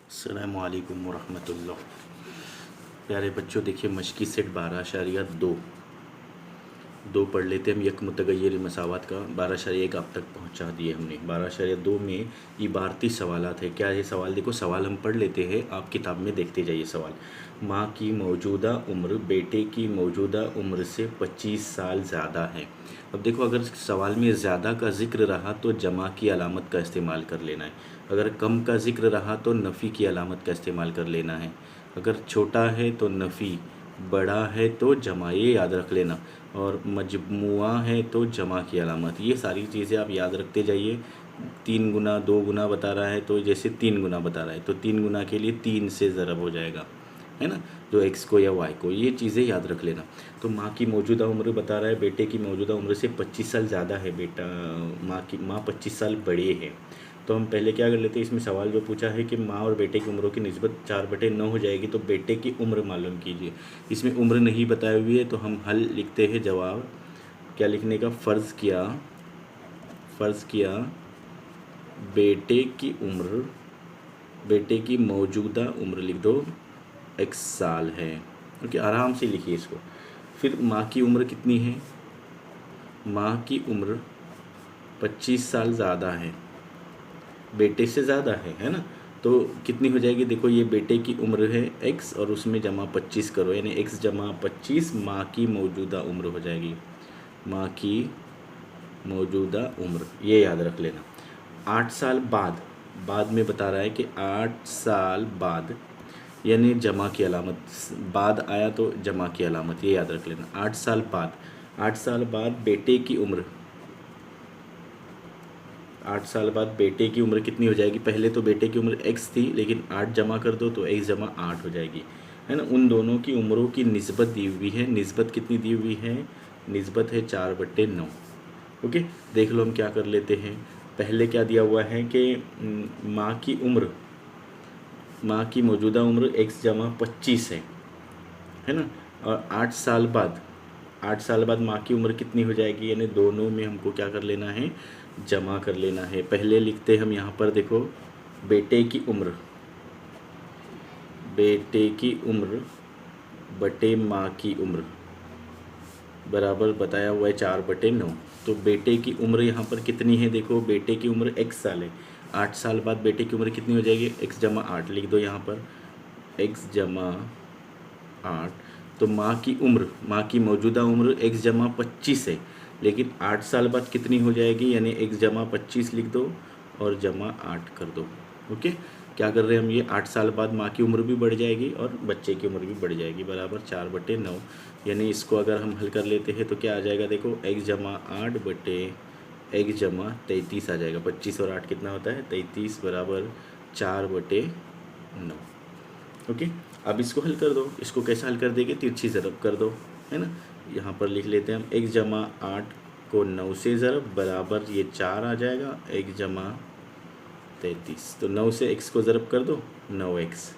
अस्सलामुअलैकुम वरहमतुल्लाह। प्यारे बच्चों, देखिए मशकी सेट 12.2 दो पढ़ लेते हैं हम। यक मुतगय्यर मसावत का 12.1 आप तक पहुंचा दिए हमने। 12.2 में इबारती सवालात है। क्या ये सवाल देखो, सवाल हम पढ़ लेते हैं, आप किताब में देखते जाइए। सवाल, माँ की मौजूदा उम्र बेटे की मौजूदा उम्र से 25 साल ज़्यादा है। अब देखो, अगर सवाल में ज़्यादा का जिक्र रहा तो जमा की अलामत का इस्तेमाल कर लेना है। अगर कम का जिक्र रहा तो नफ़ी की अलामत का इस्तेमाल कर लेना है। अगर छोटा है तो नफ़ी, बड़ा है तो जमा, ये याद रख लेना। और मजमुआ है तो जमा की अलामत। ये सारी चीज़ें आप याद रखते जाइए। 3 गुना 2 गुना बता रहा है तो जैसे 3 गुना बता रहा है तो 3 गुना के लिए 3 से ज़रब हो जाएगा, है ना, जो एक्स को या वाई को। ये चीज़ें याद रख लेना। तो माँ की मौजूदा उम्र बता रहा है, बेटे की मौजूदा उम्र से 25 साल ज़्यादा है। बेटा, माँ 25 साल बड़े हैं। तो हम पहले क्या कर लेते हैं, इसमें सवाल जो पूछा है कि माँ और बेटे की उम्रों की निस्बत 4/9 हो जाएगी, तो बेटे की उम्र मालूम कीजिए। इसमें उम्र नहीं बताई हुई है तो हम हल लिखते हैं। जवाब क्या लिखने का, फ़र्ज़ किया बेटे की उम्र, बेटे की मौजूदा उम्र लिख दो x साल है। ओके, आराम से लिखिए इसको। फिर माँ की उम्र कितनी है, माँ की उम्र 25 साल ज़्यादा है, बेटे से ज़्यादा है ना। तो कितनी हो जाएगी, देखो ये बेटे की उम्र है x और उसमें जमा 25 करो, यानी x जमा 25 माँ की मौजूदा उम्र हो जाएगी। माँ की मौजूदा उम्र, ये याद रख लेना। 8 साल बाद, बाद में बता रहा है कि 8 साल बाद, यानी जमा की अलामत, बाद आया तो जमा की अलामत, ये याद रख लेना। 8 साल बाद, 8 साल बाद बेटे की उम्र, 8 साल बाद बेटे की उम्र कितनी हो जाएगी। पहले तो बेटे की उम्र x थी, लेकिन 8 जमा कर दो तो x जमा 8 हो जाएगी, है ना। उन दोनों की उम्रों की निस्बत दी हुई है। निस्बत कितनी दी हुई है, निस्बत है 4/9। ओके, देख लो हम क्या कर लेते हैं। पहले क्या दिया हुआ है कि माँ की उम्र, माँ की मौजूदा उम्र x जमा 25 है ना। और 8 साल बाद, 8 साल बाद माँ की उम्र कितनी हो जाएगी, यानी दोनों में हमको क्या कर लेना है, जमा कर लेना है। पहले लिखते हम यहाँ पर, देखो बेटे की उम्र, बेटे की उम्र बटे माँ की उम्र बराबर बताया हुआ है 4/9। तो बेटे की उम्र यहाँ पर कितनी है, देखो बेटे की उम्र x साल है। 8 साल बाद बेटे की उम्र कितनी हो जाएगी, x जमा 8 लिख दो यहाँ पर, x जमा 8। तो माँ की उम्र, माँ की मौजूदा उम्र x जमा 25 है, लेकिन 8 साल बाद कितनी हो जाएगी, यानी x जमा 25 लिख दो और जमा 8 कर दो। ओके, क्या कर रहे हैं हम, ये 8 साल बाद माँ की उम्र भी बढ़ जाएगी और बच्चे की उम्र भी बढ़ जाएगी, बराबर 4/9। यानी इसको अगर हम हल कर लेते हैं तो क्या आ जाएगा, देखो x जमा 8 बटे x जमा 33 आ जाएगा। 25 और 8 कितना होता है, 33, बराबर 4/9। ओके, अब इसको हल कर दो। इसको कैसा हल कर देंगे, तिरछी ज़रब कर दो, है ना। यहाँ पर लिख लेते हैं हम, x जमा 8 को 9 से ज़रब, बराबर ये 4 आ जाएगा, x जमा 33। तो 9 से x को ज़रब कर दो, 9x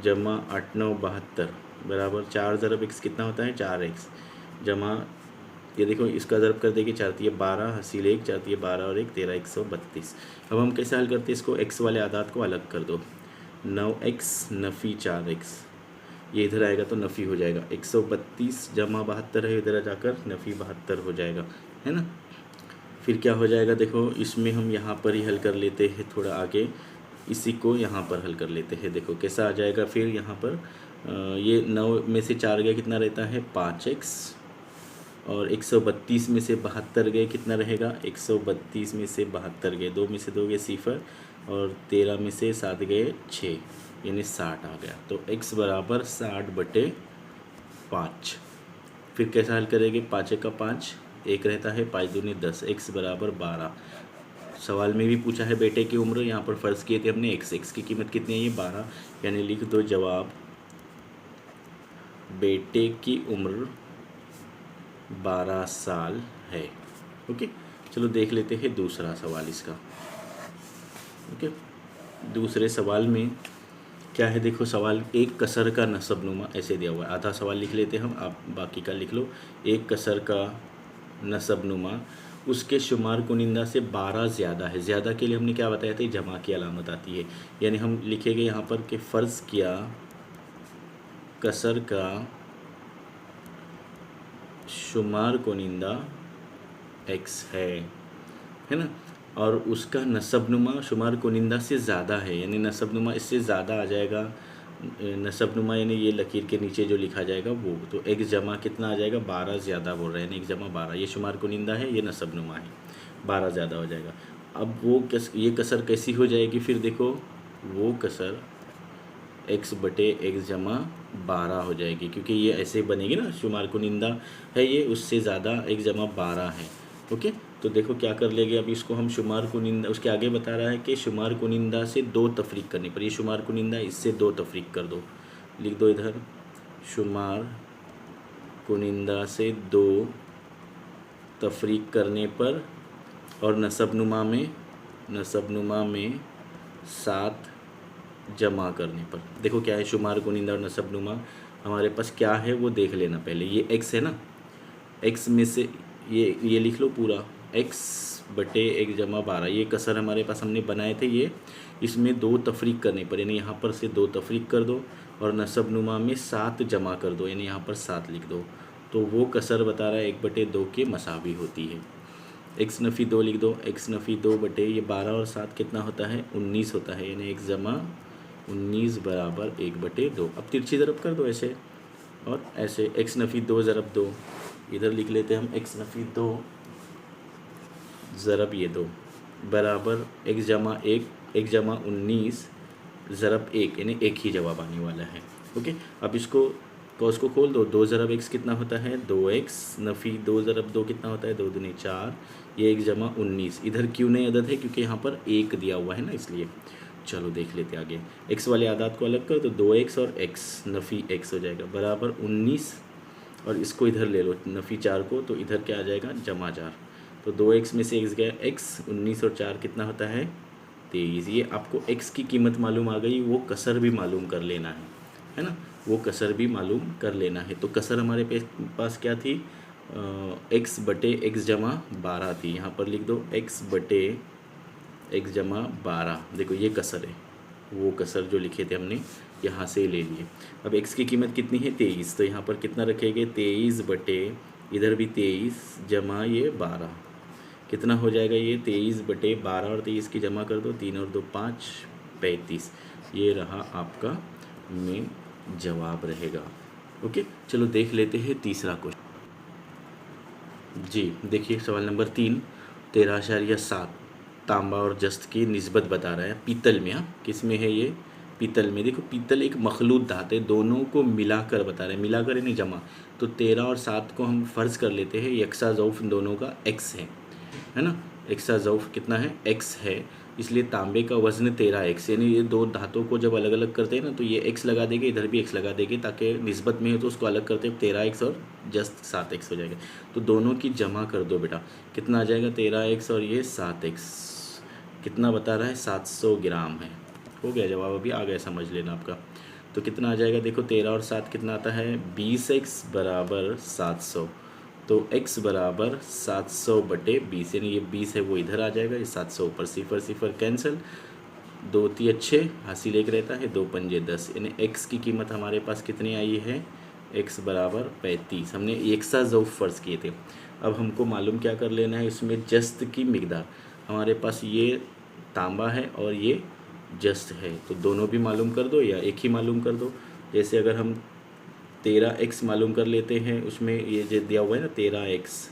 जमा 8 9 72, बराबर 4 ज़रब x कितना होता है, 4x जमा, ये देखो इसका ज़रब कर देंगे, 4 तिये 12, हसील 1, 4 तिये 12 और 1 13, 132। अब हम कैसे हल करते हैं इसको, x वाले आदात को अलग कर दो। 9x नफ़ी 4x, ये इधर आएगा तो नफ़ी हो जाएगा। 132 जमा 72 है, इधर जाकर नफ़ी 72 हो जाएगा, है ना। फिर क्या हो जाएगा, देखो इसमें हम यहाँ पर ही हल कर लेते हैं, थोड़ा आगे इसी को यहाँ पर हल कर लेते हैं। देखो कैसा आ जाएगा, फिर यहाँ पर ये 9 में से 4 गया कितना रहता है, 5x, और 132 में से 72 गए कितना रहेगा, 132 में से 72 गए, 2 में से 2 गए 0, और 13 में से 7 गए 6, यानी 60 आ गया। तो x बराबर 60/5। फिर कैसा हल करेंगे, 5 का 5 एक रहता है, 5 दूनी 10, x बराबर 12। सवाल में भी पूछा है बेटे की उम्र, यहाँ पर फ़र्ज़ किए थे हमने x की कीमत कितनी है, ये 12, यानी लिख दो जवाब बेटे की उम्र 12 साल है। ओके, चलो देख लेते हैं दूसरा सवाल इसका। ओके, दूसरे सवाल में क्या है, देखो सवाल, एक कसर का नसबनुमा ऐसे दिया हुआ है। आधा सवाल लिख लेते हैं हम, आप बाकी का लिख लो। एक कसर का नसबनुमा, उसके शुमार कुनिंदा से 12 ज़्यादा है। ज़्यादा के लिए हमने क्या बताया था, जमा की अलामत आती है। यानी हम लिखेंगे यहाँ पर कि फ़र्ज़ किया कसर का शुमार कुनिंदा x है ना, और उसका नसबनुमा शुमार कुनिंदा से ज़्यादा है, यानी नसबनुमा इससे ज़्यादा आ जाएगा। नसबनुमा यानी ये लकीर के नीचे जो लिखा जाएगा वो, तो x जमा कितना आ जाएगा, 12 ज़्यादा बोल रहे हैं, यानी x जमा 12, ये शुमार कुनिंदा है, ये नसबनुमा है, 12 ज़्यादा हो जाएगा। अब वो ये कसर कैसी हो जाएगी, फिर देखो वो कसर x बटे x जमा 12 हो जाएगी, क्योंकि ये ऐसे बनेगी ना, शुमार कुनिंदा है ये, उससे ज़्यादा x जमा 12 है। ओके, तो देखो क्या कर लेंगे, अब इसको हम शुमार कुनिंदा, उसके आगे बता रहा है कि शुमार कुनिंदा से 2 तफरीक करने पर, ये शुमार कुनिंदा इससे 2 तफरीक कर दो, लिख दो इधर, शुमार कुनिंदा से 2 तफरीक करने पर, और नसबनुमा में 7 जमा करने पर। देखो क्या है, शुमार कुनिंदा और नसबनुमा हमारे पास क्या है वो देख लेना पहले। ये x है ना, x में से ये लिख लो पूरा, x बटे x जमा 12, ये कसर हमारे पास हमने बनाए थे, ये इसमें 2 तफरीक करने पर, यानी यहाँ पर से 2 तफरीक कर दो, और नसबनुमा में 7 जमा कर दो, यानी यहाँ पर 7 लिख दो, तो वो कसर बता रहा है 1/2 के मसावी होती है। x नफ़ी 2 लिख दो, x नफ़ी 2 बटे ये 12 और 7 कितना होता है, 19 होता है, यानी x जमा 19 बराबर 1/2। अब तिरछी ज़रब कर दो ऐसे और ऐसे, x नफ़ी 2 ज़रब 2, इधर लिख लेते हैं हम, x नफ़ी 2 ज़रब ये 2 बराबर x जमा 1, x जमा 19 ज़रब 1, यानी 1 ही जवाब आने वाला है। ओके, अब इसको कॉस को खोल दो, 2 ज़रब x कितना होता है, 2x नफ़ी 2 ज़रब 2 कितना होता है, 2 दूनी 4, ये 1 जमा 19, इधर क्यों नहीं अदद है, क्योंकि यहाँ पर 1 दिया हुआ है ना, इसलिए। चलो देख लेते आगे, x वाले आदात को अलग कर तो 2x और x नफ़ी x हो जाएगा बराबर 19, और इसको इधर ले लो नफ़ी 4 को, तो इधर क्या आ जाएगा, जमा 4, तो 2x में से x गया, x 19 और 4 कितना होता है, 23। ये आपको x की कीमत मालूम आ गई, वो कसर भी मालूम कर लेना है ना, वो कसर भी मालूम कर लेना है। तो कसर हमारे पास क्या थी, x बटे x जमा 12 थी, यहाँ पर लिख दो x बटे x जमा 12, देखो ये कसर है, वो कसर जो लिखे थे हमने यहाँ से ले लिए। अब x की कीमत कितनी है, 23, तो यहाँ पर कितना रखेंगे, 23 बटे इधर भी 23 जमा ये 12, कितना हो जाएगा ये, 23 बटे 12 और 23 की जमा कर दो, 3 और 2 5, 35, ये रहा आपका में जवाब रहेगा। ओके, चलो देख लेते हैं तीसरा क्वेश्चन। जी देखिए सवाल नंबर 3, 13.7 तांबा और जस्त की निस्बत बता रहा है पीतल में। हाँ, किस में है ये, पीतल में। देखो पीतल एक मखलूत धातु है, दोनों को मिलाकर बता रहे हैं, मिलाकर यानी जमा, तो 13 और 7 को हम फ़र्ज़ कर लेते हैं यकसा ज़ौफ़ दोनों का x है ना, यकसा ज़ौफ़ कितना है, x है, इसलिए तांबे का वज़न 13x, यानी ये दो धातुओं को जब अलग अलग करते हैं ना, तो ये x लगा देंगे, इधर भी x लगा देंगे, ताकि निस्बत में हो तो उसको अलग करते हैं, 13x और जस्ट 7x हो जाएगा। तो दोनों की जमा कर दो बेटा, कितना आ जाएगा, 13x और ये 7x, कितना बता रहा है, 700 ग्राम है। हो गया जवाब, अभी आ गया, समझ लेना आपका। तो कितना आ जाएगा, देखो 13 और 7 कितना आता है, 20x बराबर 700, तो x बराबर 700 बटे 20, यानी ये 20 है वो इधर आ जाएगा, ये 700 ऊपर, सिफर सिफर कैंसिल, 2 3 अच्छे, हासिल 1 रहता है, 2 पंजे 10, यानी x की कीमत हमारे पास कितनी आई है, x बराबर 35। हमने यकसा ज़ौफ़ फ़र्ज़ किए थे। अब हमको मालूम क्या कर लेना है, इसमें जस्त की मिकदार, हमारे पास ये तांबा है और ये जस्त है, तो दोनों भी मालूम कर दो या एक ही मालूम कर दो। जैसे अगर हम 13x मालूम कर लेते हैं, उसमें ये जो दिया हुआ है ना 13x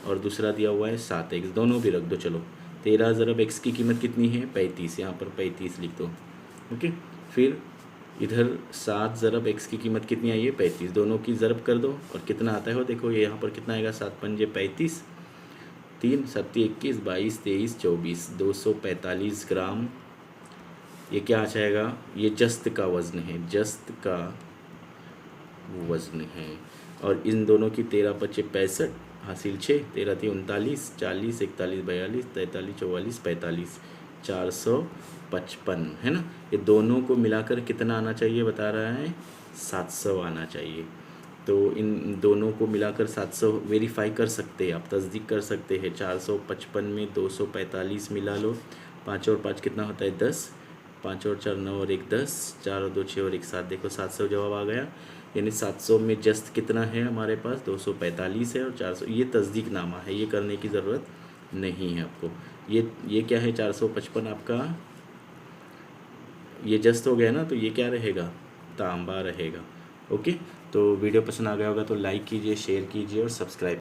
और दूसरा दिया हुआ है 7x, दोनों भी रख दो। चलो 13 ज़रब x की कीमत कितनी है, 35, यहाँ पर 35 लिख दो। ओके, फिर इधर 7 ज़रब x की कीमत कितनी आई है, 35, दोनों की ज़रब कर दो और कितना आता है वो देखो, ये यहाँ पर कितना आएगा, 7 पंजे 35, 3 7 21 22 23 24, 245 ग्राम, ये क्या आ जाएगा, ये जस्त का वज़न है, जस्त का वज़न है। और इन दोनों की 13 पच्चे 65, हासिल 6, 13 3 39, 40 41 42 43 44 45, 455 है ना। ये दोनों को मिलाकर कितना आना चाहिए बता रहा है, 700 आना चाहिए। तो इन दोनों को मिलाकर 700 वेरीफाई कर सकते हैं, आप तस्दीक कर सकते हैं। 455 में 245 मिला लो, 5 और 5 कितना होता है 10, 5 और 4 9 और 1 10, 4 और 2 6 और 1 7, देखो 700 जवाब आ गया। यानी 700 में जस्ट कितना है हमारे पास 245 है और 400, ये तस्दीक नामा है, ये करने की ज़रूरत नहीं है आपको। ये क्या है 455 आपका, ये जस्ट हो गया ना, तो ये क्या रहेगा तांबा रहेगा। ओके, तो वीडियो पसंद आ गया होगा तो लाइक कीजिए, शेयर कीजिए और सब्सक्राइब